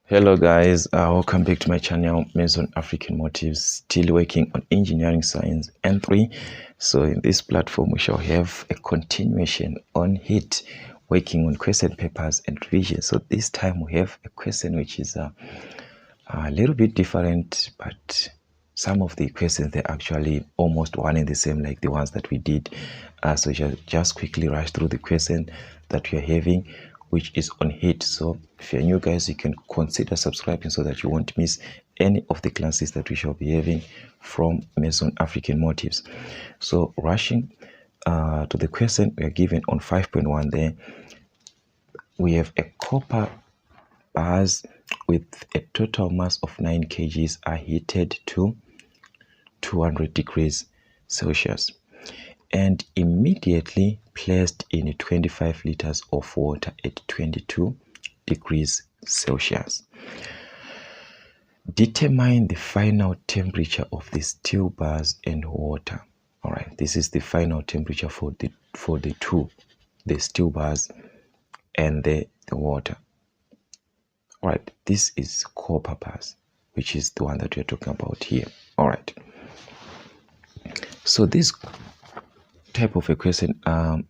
Hello guys, welcome back to my channel, Memo African Motives, still working on engineering science N3. So in this platform we shall have a continuation on heat, working on question papers and revision. So this time we have a question which is a little bit different, but some of the questions they're actually almost one and the same like the ones that we did. So just quickly rush through the question that we are having, which is on heat. So if you're new guys, you can consider subscribing so that you won't miss any of the classes that we shall be having from Memo African Motives. So rushing to the question, we are given on 5.1 there. We have a copper bars with a total mass of 9 kgs are heated to 200 degrees Celsius and immediately placed in 25 liters of water at 22 degrees Celsius. Determine the final temperature of the steel bars and water. All right, this is the final temperature for the steel bars and the water. All right, this is copper bars, which is the one that we're talking about here. All right, so this type of a question, I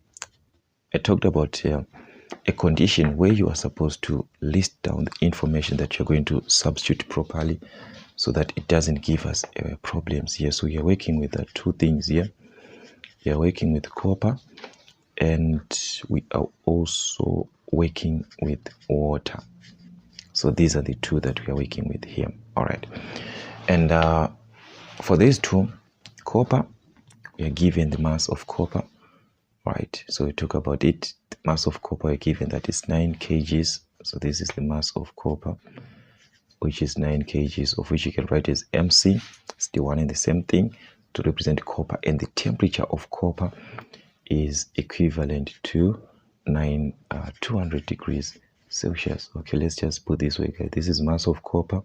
talked about a condition where you are supposed to list down the information that you're going to substitute properly so that it doesn't give us problems here. So we are working with two things here. We are working with copper and we are also working with water. So these are the two that we are working with here. All right, and for these two, copper, we are given the mass of copper. Right, so we talk about it. The mass of copper we given that is 9 kgs. So this is the mass of copper, which is 9 kgs, of which you can write as MC. It's the one and the same thing to represent copper, and the temperature of copper is equivalent to 200 degrees Celsius. Okay, let's just put this way, guys. This is mass of copper.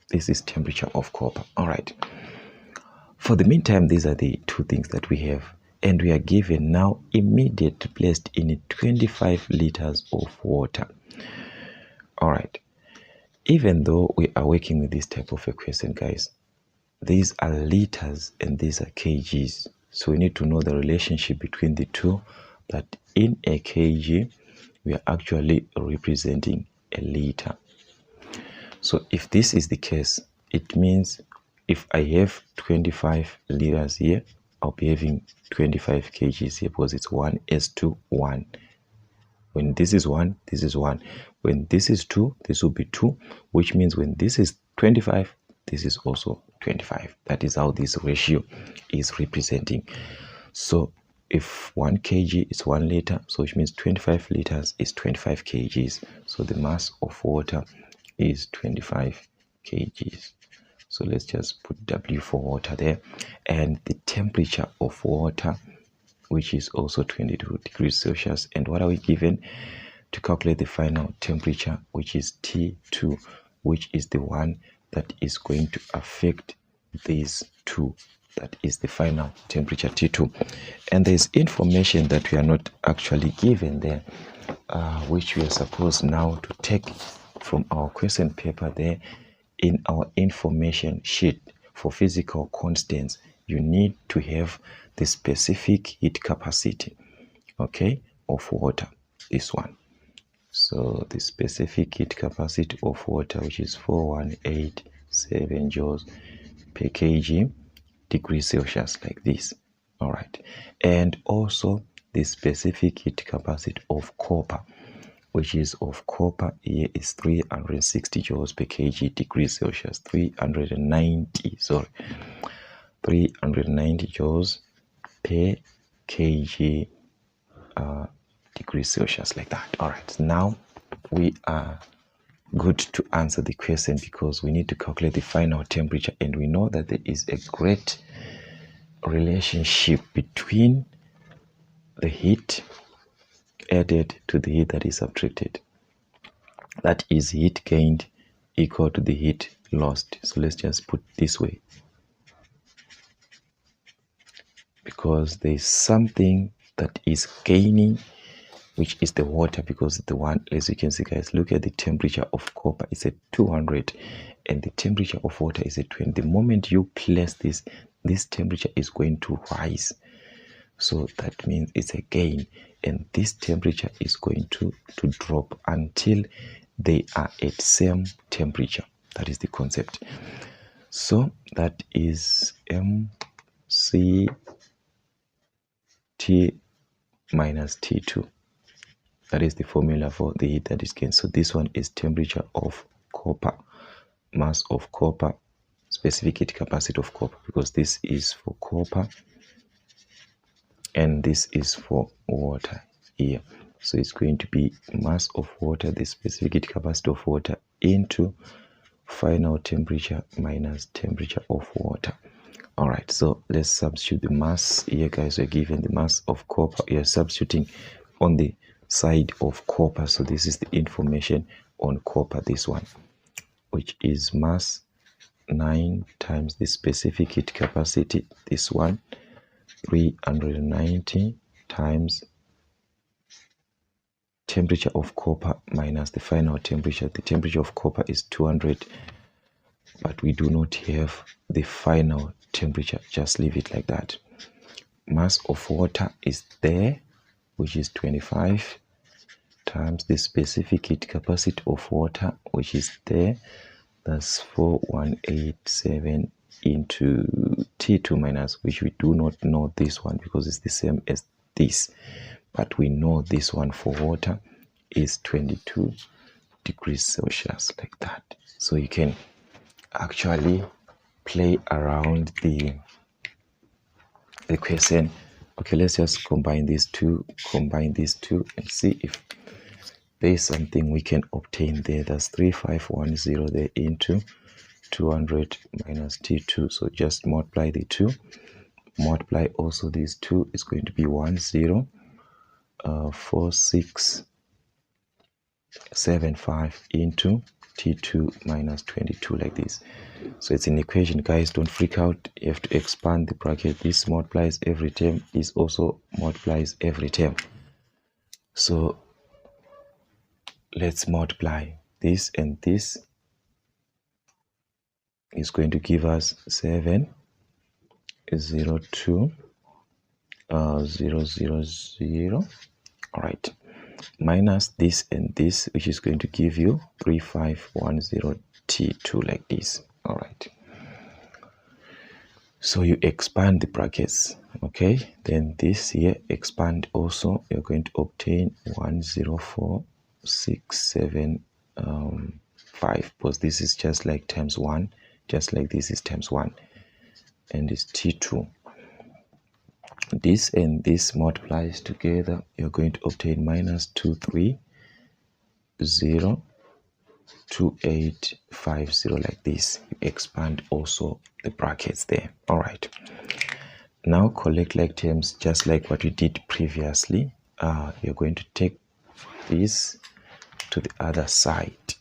This is temperature of copper. All right. For the meantime, these are the two things that we have. And we are given now immediately placed in 25 liters of water. All right. Even though we are working with this type of a question, guys, these are liters and these are kgs. So we need to know the relationship between the two, that in a kg, we are actually representing a liter. So if this is the case, it means if I have 25 liters here, I'll be having 25 kgs here because it's 1:1. When this is 1, this is 1. When this is 2, this will be 2, which means when this is 25, this is also 25. That is how this ratio is representing. So if 1 kg is 1 liter, so which means 25 liters is 25 kgs. So the mass of water is 25 kgs. So let's just put W for water there. And the temperature of water, which is also 22 degrees Celsius. And what are we given to calculate the final temperature, which is T2, which is the one that is going to affect these two. That is the final temperature T2. And there's information that we are not actually given there, which we are supposed now to take from our question paper there. In our information sheet for physical constants, you need to have the specific heat capacity, okay, of water, this one. So the specific heat capacity of water, which is 4187 joules per kg degrees Celsius, like this. All right, and also the specific heat capacity of copper, which is of copper here is 360 joules per kg degrees Celsius. 390 joules per kg degrees Celsius, like that. All right, now we are good to answer the question because we need to calculate the final temperature, and we know that there is a great relationship between the heat added to the heat that is subtracted. That is heat gained equal to the heat lost. So let's just put this way, because there is something that is gaining which is the water, because the one, as you can see guys, look at the temperature of copper is at 200 and the temperature of water is at 20. The moment you place this temperature is going to rise, so that means it's a gain, and this temperature is going to drop until they are at same temperature. That is the concept. So that is mCt minus T2. That is the formula for the heat that is gained. So this one is temperature of copper, mass of copper, specific heat capacity of copper, because this is for copper and this is for water here. So it's going to be mass of water, the specific heat capacity of water, into final temperature minus temperature of water. All right, so let's substitute the mass here guys. We're given the mass of copper. We are substituting on the side of copper, so this is the information on copper, this one, which is mass 9 times the specific heat capacity, this one 390 times temperature of copper minus the final temperature. The temperature of copper is 200, but we do not have the final temperature, just leave it like that. Mass of water is there, which is 25 times the specific heat capacity of water, which is there, that's 4187 into T2 minus, which we do not know this one because it's the same as this, but we know this one for water is 22 degrees Celsius, like that. So you can actually play around the question. Okay, let's just combine these two and see if there is something we can obtain there. That's 3510 there into 200 minus T2. So just multiply the two, multiply also these two, is going to be 4675 into T2 minus 22, like this. So it's an equation guys, don't freak out, you have to expand the bracket. This multiplies every term, this also multiplies every term. So let's multiply this, and this is going to give us 702 000. All right, minus this and this, which is going to give you 3510 T2, like this. All right, so you expand the brackets. Okay, then this here expand also, you're going to obtain 104,675, because this is just like times 1, just like this is times 1, and it's T2. This and this multiplies together, you're going to obtain minus 2302850, like this. You expand also the brackets there. All right, now collect like terms, just like what we did previously. You're going to take this to the other side,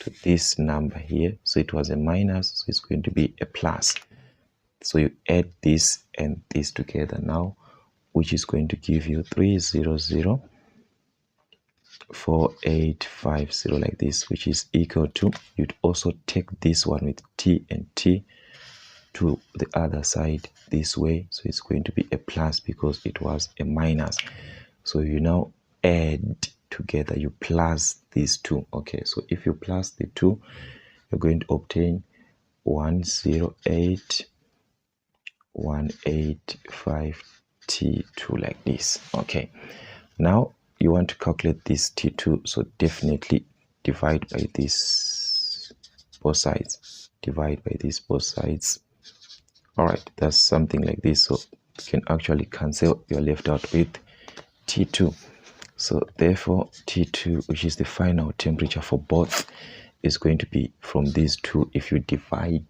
to this number here. So it was a minus, so it's going to be a plus. So you add this and this together now, which is going to give you 3004850, like this, which is equal to, you'd also take this one with T and T to the other side this way, so it's going to be a plus because it was a minus. So you now add together, you plus these two. Okay, so if you plus the two, you're going to obtain 108,185 T2, like this. Okay, now you want to calculate this T2, so definitely divide by this both sides, divide by this both sides. All right, that's something like this, so you can actually cancel, you're left out with T2. So therefore T2, which is the final temperature for both, is going to be from these two. If you divide,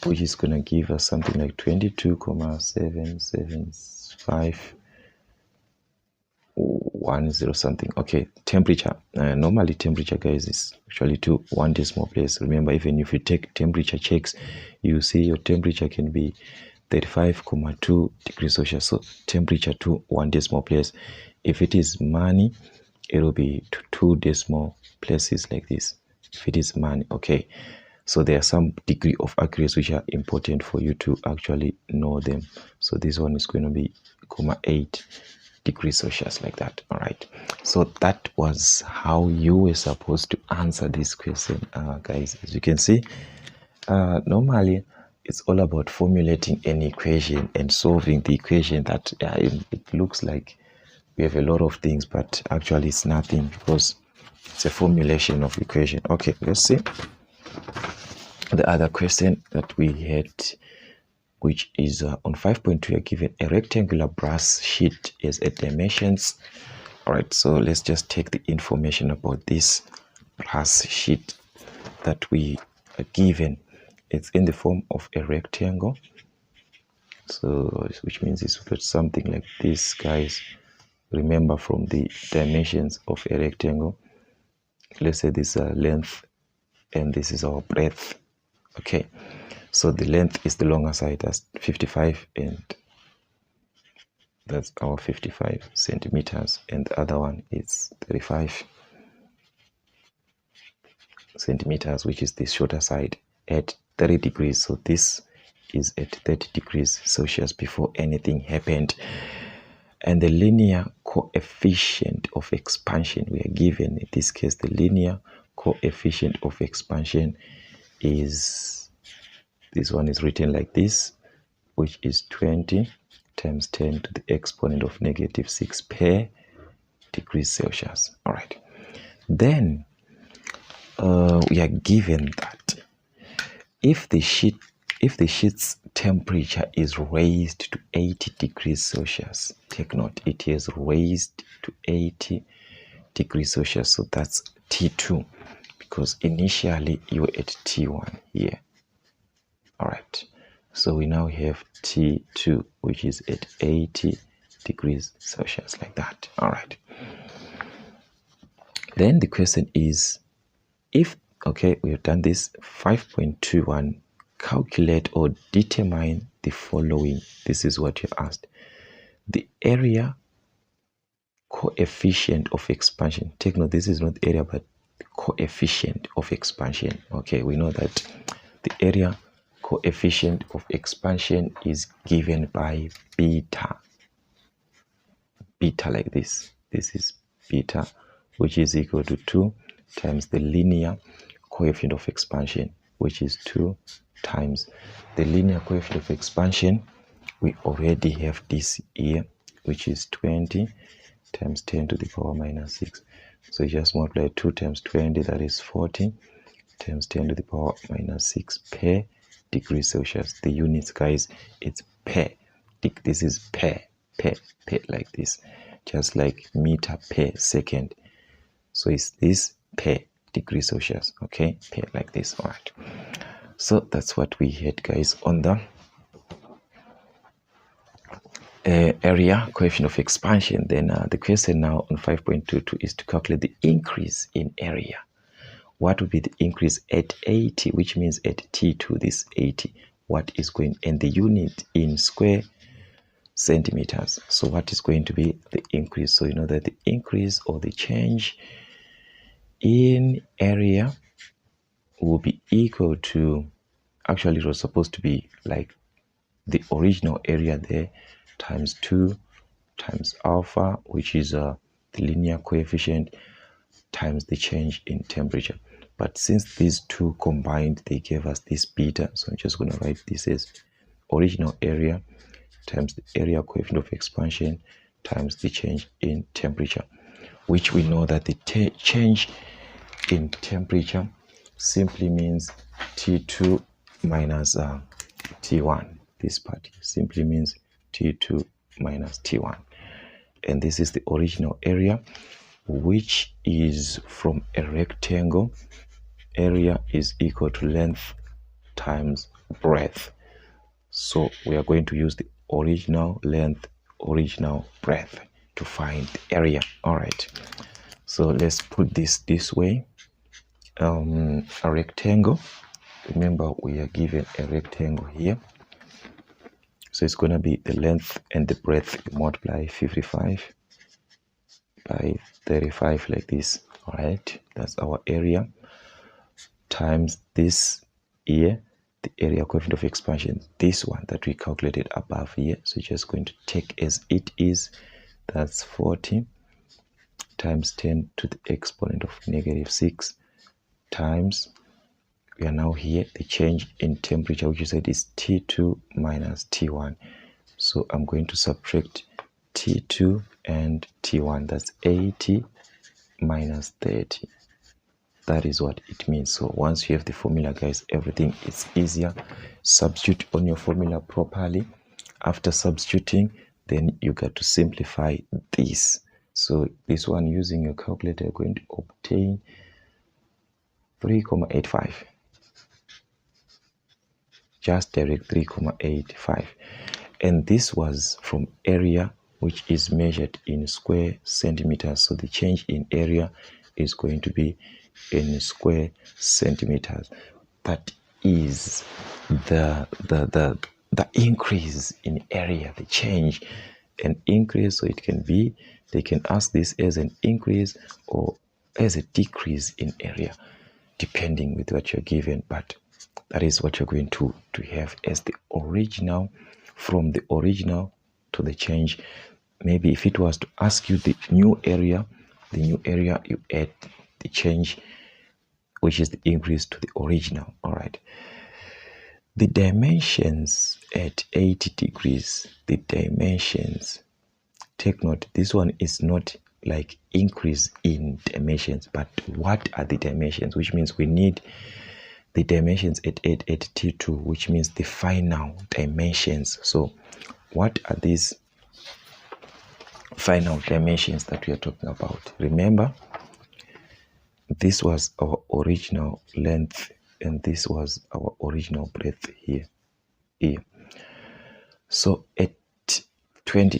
which is going to give us something like 22,77510 something. Okay, temperature, normally temperature guys is actually to 1 decimal place. Remember, even if you take temperature checks, you see your temperature can be 35,2 degrees Celsius. So temperature to 1 decimal place If it is money, it will be to 2 decimal places like this. If it is money, okay. So there are some degree of accuracy which are important for you to actually know them. So this one is going to be 8 degrees Celsius, like that. All right. So that was how you were supposed to answer this question, guys. As you can see, normally it's all about formulating an equation and solving the equation. That it looks like we have a lot of things, but actually it's nothing because it's a formulation of equation. Okay, let's see the other question that we had, which is on 5.2. You're given a rectangular brass sheet as a dimensions. All right, so let's just take the information about this brass sheet that we are given. It's in the form of a rectangle, so which means it's got something like this, guys. Remember, from the dimensions of a rectangle, let's say this is length and this is our breadth. Okay, so the length is the longer side, that's 55, and that's our 55 centimeters, and the other one is 35 centimeters, which is the shorter side, at 30 degrees. So this is at 30 degrees Celsius before anything happened. And the linear coefficient of expansion we are given, in this case the linear coefficient of expansion is, this one is written like this, which is 20 times 10 to the exponent of -6 per degrees Celsius. All right, then we are given that if the sheet's temperature is raised to 80 degrees Celsius, take note, it is raised to 80 degrees Celsius, so that's T2, because initially you were at T1 here. All right, so we now have T2, which is at 80 degrees Celsius, like that. All right, then the question is, if, okay, we have done this. 5.21, calculate or determine the following. This is what you've asked. The area coefficient of expansion. Take note, this is not area but the coefficient of expansion. Okay, we know that the area coefficient of expansion is given by beta. Beta, like this. This is beta, which is equal to 2 times the linear coefficient of expansion, which is 2 times the linear coefficient of expansion. We already have this here, which is 20 times 10 to the power -6. So you just multiply 2 times 20, that is 40, times 10 to the power -6 per degree Celsius. The units, guys, it's per. This is per, like this, just like meter per second. So it's this per degree Celsius, okay, per, like this. All right, so that's what we had, guys, on the area coefficient of expansion. Then the question now on 5.22 is to calculate the increase in area. What would be the increase at 80, which means at T2, this 80, what is going, and the unit in square centimeters. So what is going to be the increase? So you know that the increase or the change in area will be equal to, actually it was supposed to be like the original area there, times 2 times alpha, which is the linear coefficient, times the change in temperature. But since these two combined, they gave us this beta, so I'm just going to write this as original area times the area coefficient of expansion times the change in temperature, which we know that the change in temperature simply means T2 minus T1. This part simply means T2 minus T1. And this is the original area, which is from a rectangle. Area is equal to length times breadth. So we are going to use the original length, original breadth to find the area. All right, so let's put this way. A rectangle, remember we are given a rectangle here, so it's going to be the length and the breadth. You multiply 55 by 35 like this. All right, that's our area times this here, the area coefficient of expansion, this one that we calculated above here. So just going to take as it is, that's 40 times 10 to the exponent of -6 times, we are now here, the change in temperature, which you said is T2 minus T1. So I'm going to subtract T2 and T1. That's 80 minus 30. That is what it means. So once you have the formula, guys, everything is easier. Substitute on your formula properly. After substituting, then you got to simplify this. So this one, using your calculator, you're going to obtain 3,85. Just direct 3,85. And this was from area, which is measured in square centimeters. So the change in area is going to be in square centimeters. That is the increase in area, the change, an increase. So it can be, they can ask this as an increase or as a decrease in area, depending with what you're given. But that is what you're going to have as the original, from the original to the change. Maybe if it was to ask you the new area, you add the change, which is the increase, to the original. All right. The dimensions at 80 degrees, the dimensions, take note, this one is not like increase in dimensions, but what are the dimensions, which means we need the dimensions at T2, which means the final dimensions. So what are these final dimensions that we are talking about? Remember, this was our original length and this was our original breadth here. So at 30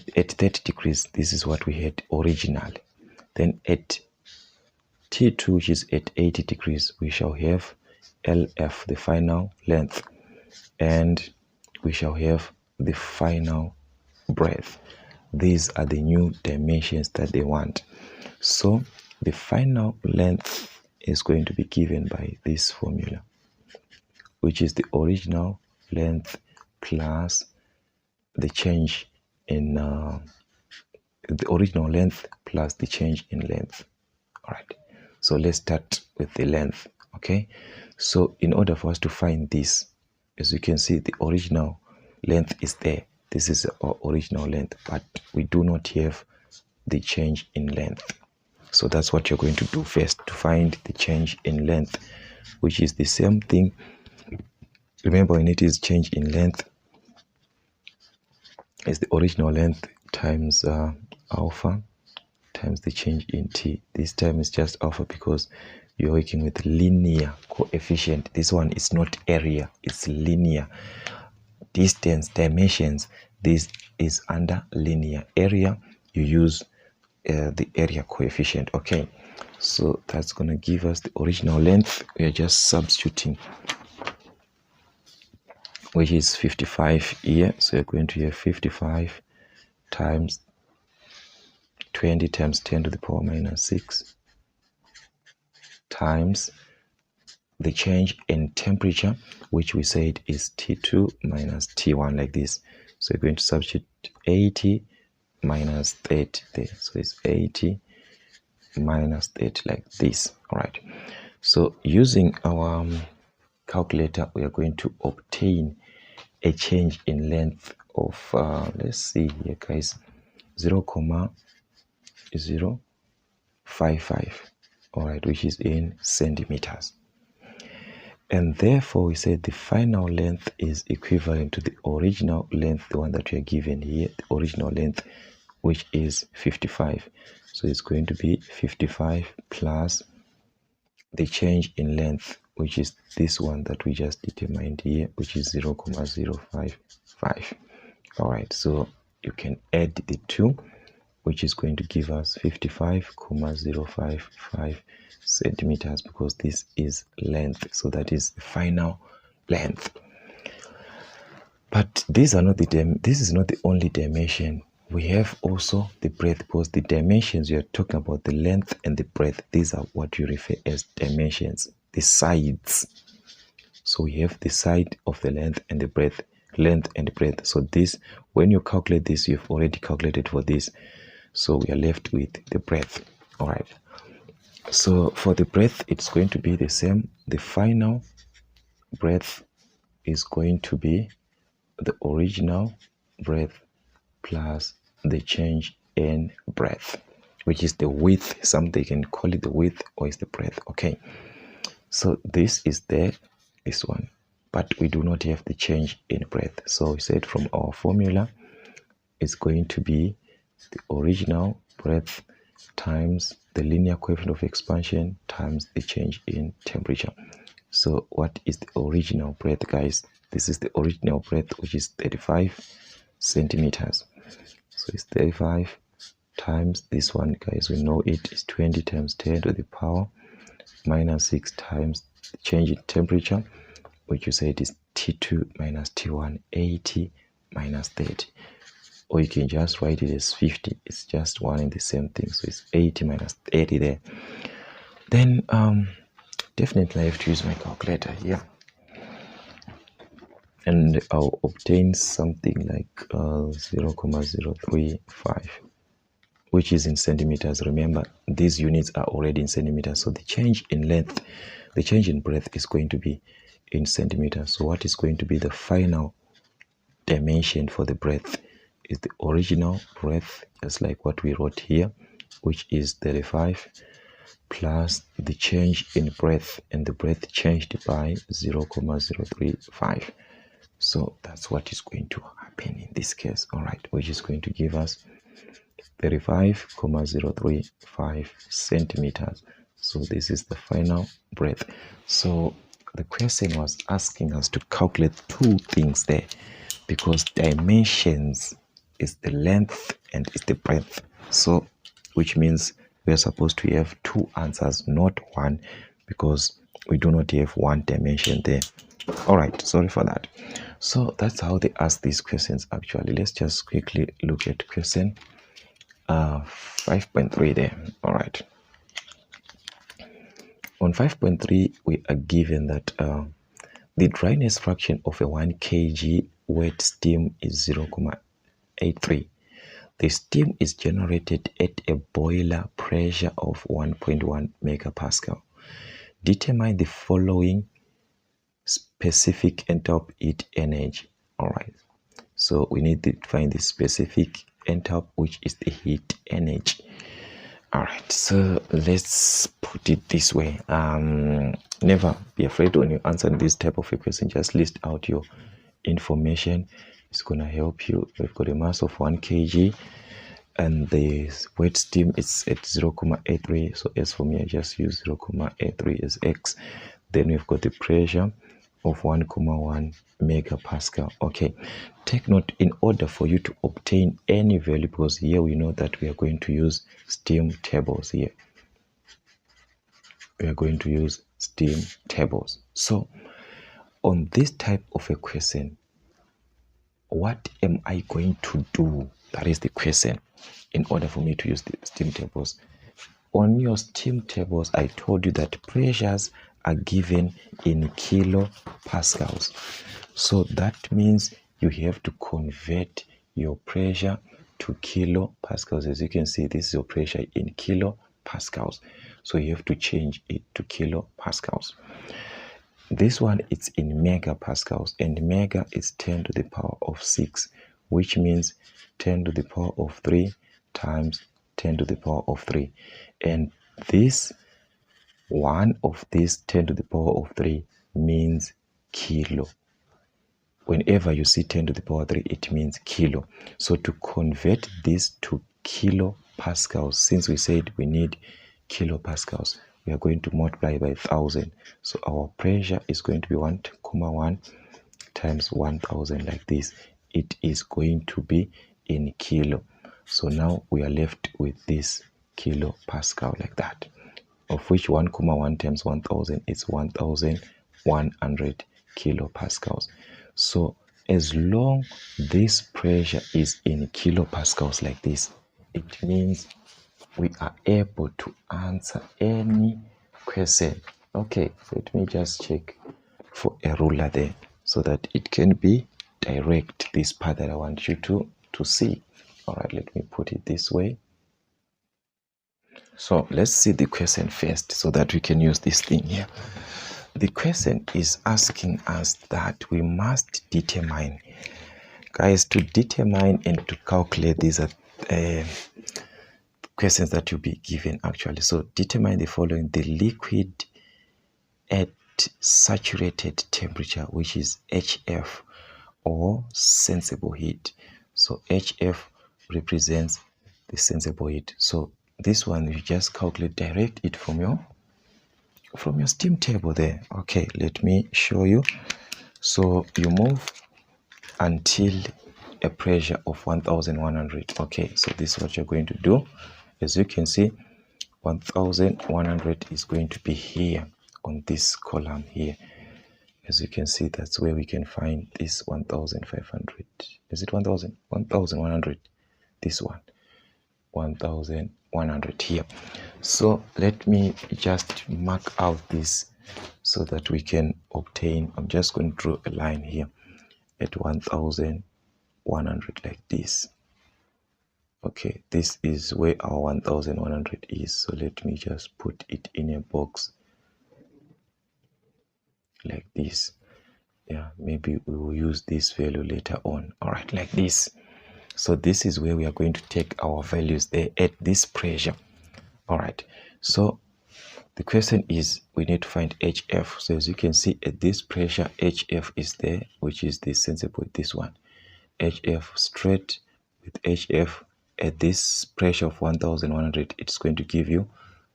degrees, this is what we had originally. Then at T2, which is at 80 degrees, we shall have LF, the final length, and we shall have the final breadth. These are the new dimensions that they want. So the final length is going to be given by this formula, which is the original length plus the change in the original length plus the change in length. All right, so let's start with the length. Okay, so in order for us to find this, as you can see, the original length is there. This is our original length, but we do not have the change in length. So that's what you're going to do first, to find the change in length, which is the same thing. Remember, when it is change in length, is the original length times alpha times the change in t. This time is just alpha because you're working with linear coefficient. This one is not area, it's linear. Distance, dimensions, this is under linear. Area, you use the area coefficient. Okay, so that's going to give us the original length. We are just substituting, which is 55 here. So you're going to have 55 times 20 times 10 to the power minus 6 times the change in temperature, which we said is T2 minus T1, like this. So you're going to substitute 80 minus 30 there. So it's 80 minus 30 like this. All right. So using our calculator, we are going to obtain a change in length of, let's see here, guys, 0,055. All right, which is in centimeters. And therefore, we said the final length is equivalent to the original length, the one that we are given here, the original length, which is 55. So it's going to be 55 plus the change in length, which is this one that we just determined here, which is 0,055. All right, so you can add the two, which is going to give us 55,055 centimeters, because this is length. So that is the final length. But these are not the this is not the only dimension We have also the breadth, because the dimensions we are talking about, the length and the breadth, these are what you refer as dimensions, the sides. So we have the side of the length and the breadth, So this, when you calculate this, you've already calculated for this. So we are left with the breadth. All right. So for the breadth, it's going to be the same. The final breadth is going to be the original breadth plus the change in breadth, which is the width. Something can call it the width, or is the breadth. Okay. So this is this one, but we do not have the change in breadth. So we said from our formula, it's going to be the original breadth times the linear coefficient of expansion times the change in temperature. So what is the original breadth, guys? This is the original breadth, which is 35 centimeters. So it's 35 times this one, guys, we know it is 20 times 10 to the power minus 6 times the change in temperature, which you said is T2 minus T1, 80 minus 30. Or you can just write it as 50. It's just one and the same thing. So it's 80 minus 30 there. Then definitely I have to use my calculator here. And I'll obtain something like 0.035, which is in centimeters. Remember, these units are already in centimeters. So the change in length, the change in breadth is going to be in centimeters. So what is going to be the final dimension for the breadth is the original breadth, just like what we wrote here, which is 35 plus the change in breadth, and the breadth changed by 0.035. So that's what is going to happen in this case. All right, which is going to give us 35.035 centimeters. So this is the final breadth. So the question was asking us to calculate two things there, because dimensions is the length and is the breadth. So which means we are supposed to have two answers, not one, because we do not have one dimension there. All right, sorry for that. So that's how they ask these questions actually. Let's just quickly look at question 5.3 there. All right. On 5.3, we are given that the dryness fraction of a 1 kg wet steam is 0.83. The steam is generated at a boiler pressure of 1.1 megapascal. Determine the following specific enthalpy heat energy. All right. So we need to find the specific enthalpy, which is the heat energy. All right. So let's put it this way. Never be afraid when you answer this type of a question. Just list out your information. It's gonna help you. We've got a mass of 1 kg. And the wet steam is at 0.83. So as for me, I just use 0.83 as x. Then we've got the pressure of 1.1 megapascal. Okay, take note, in order for you to obtain any value, because here we know that we are going to use steam tables here. We are going to use steam tables. So on this type of a question, what am I going to do? That is the question. In order for me to use the steam tables, on your steam tables, I told you that pressures are given in kilopascals. So that means you have to convert your pressure to kilopascals. As you can see, this is your pressure in kilopascals. So you have to change it to kilopascals. This one is in megapascals, and mega is 10 to the power of 6, which means 10 to the power of 3 times 10 to the power of 3. And this one of these 10 to the power of 3 means kilo. Whenever you see 10 to the power 3, it means kilo. So to convert this to kilopascals, since we said we need kilopascals, we are going to multiply by 1,000. So our pressure is going to be 1.1 times 1,000 like this. It is going to be in kilo. So now we are left with this kilopascal like that, of which 1.1 times 1,000 is 1,100 kilopascals. So as long this pressure is in kilopascals like this, it means we are able to answer any question. Okay, let me just check for a ruler there so that it can be direct, this part that I want you to see. All right, let me put it this way. So let's see the question first so that we can use this thing here. The question is asking us that we must determine, guys, to determine and to calculate. These are questions that you'll be given actually. So determine the following: the liquid at saturated temperature, which is HF, or sensible heat. So HF represents the sensible heat. So this one you just calculate, direct it from your steam table there. Okay, let me show you. So you move until a pressure of 1100. Okay, so this is what you're going to do. As you can see, 1100 is going to be here on this column here. As you can see, that's where we can find this 1500. Is it 1000? 1100. This one, 1100 here. So let me just mark out this so that we can obtain. I'm just going to draw a line here at 1100 like this. Okay, this is where our 1100 is. So let me just put it in a box like this. Yeah, maybe we will use this value later on. All right, like this. So this is where we are going to take our values there at this pressure. All right, so the question is we need to find HF. So as you can see, at this pressure, HF is there, which is the sensible, this one. HF straight with HF at this pressure of 1100, it's going to give you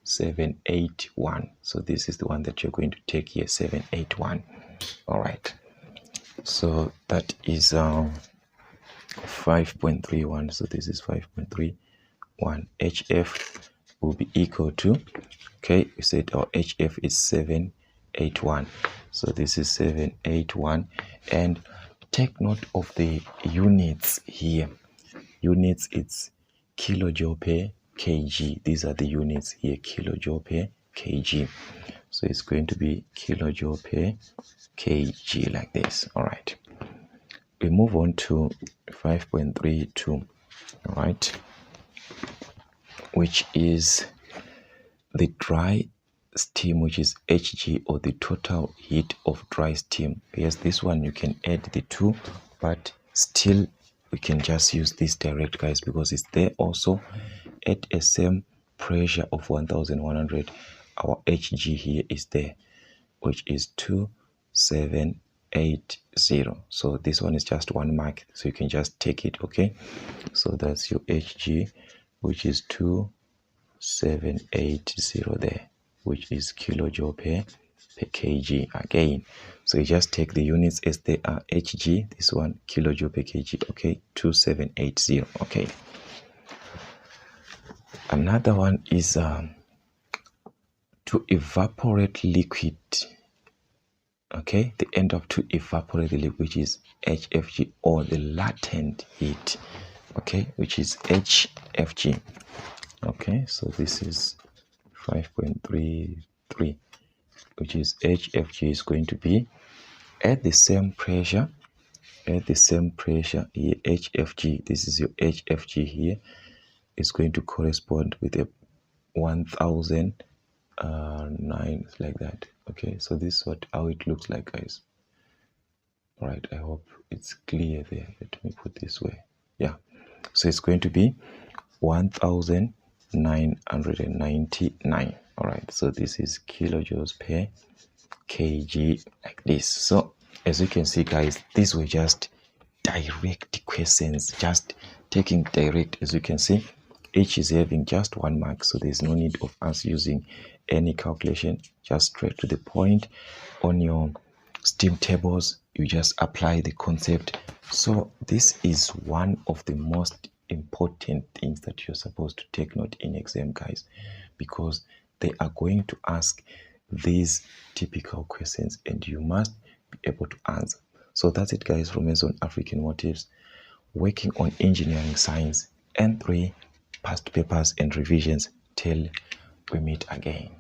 781. So this is the one that you're going to take here, 781. All right, so that is 5.31. So this is 5.31. HF will be equal to, okay, we said our HF is 781. So this is 781. And take note of the units here. Units, it's kilojoule per kg. These are the units here, kilojoule per kg. So it's going to be kilojoule per kg like this. All right, we move on to 5.32. all right, which is the dry steam, which is Hg, or the total heat of dry steam. Yes, this one you can add the two, but still we can just use this direct, guys, because it's there also at a same pressure of 1100. Our Hg here is there, which is 2780. So this one is just 1 mark, so you can just take it. Okay, so that's your Hg, which is 2780 there, which is kilojoule per kg again. So you just take the units as they are. Hg, this one, kilojoule per kg. Okay, 2780. Okay, another one is to evaporate liquid. Okay, the end of to evaporate the liquid, which is HFG, or the latent heat. Okay, which is HFG. Okay, so this is 5.33, which is HFG is going to be at the same pressure. At the same pressure here, HFG, this is your HFG here, is going to correspond with a 1009, like that. Okay, so this is how it looks like, guys. All right, I hope it's clear there. Let me put this way. Yeah, so it's going to be 1999. All right, so this is kilojoules per kg like this. So as you can see, guys, these were just direct questions, just taking direct. As you can see, each is having just 1 mark, so there's no need of us using any calculation, just straight to the point. On your steam tables, you just apply the concept. So this is one of the most important things that you're supposed to take note in exam, guys, because they are going to ask these typical questions and you must be able to answer. So that's it, guys, from us on African Motives, working on engineering science and 3 past papers and revisions till we meet again.